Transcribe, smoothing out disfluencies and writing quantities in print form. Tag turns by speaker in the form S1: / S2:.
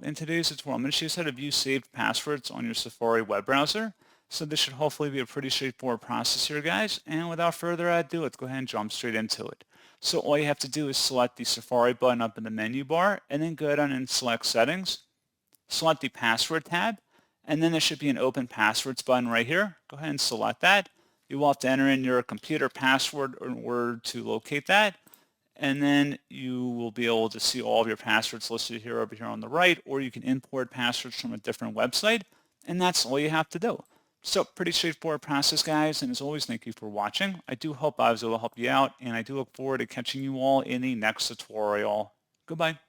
S1: In today's tutorial, I'm going to show you how to view saved passwords on your Safari web browser. So this should hopefully be a pretty straightforward process here, guys. And without further ado, let's go ahead and jump straight into it. So all you have to do is select the Safari button up in the menu bar, and then go down and select Settings. Select the Password tab, and then there should be an Open Passwords button right here. Go ahead and select that. You will have to enter in your computer password in order to locate that. And then you will be able to see all of your passwords listed here over here on the right, or you can import passwords from a different website, and that's all you have to do. So pretty straightforward process, guys, and as always, thank you for watching. I do hope I was able to help you out, and I do look forward to catching you all in the next tutorial. Goodbye.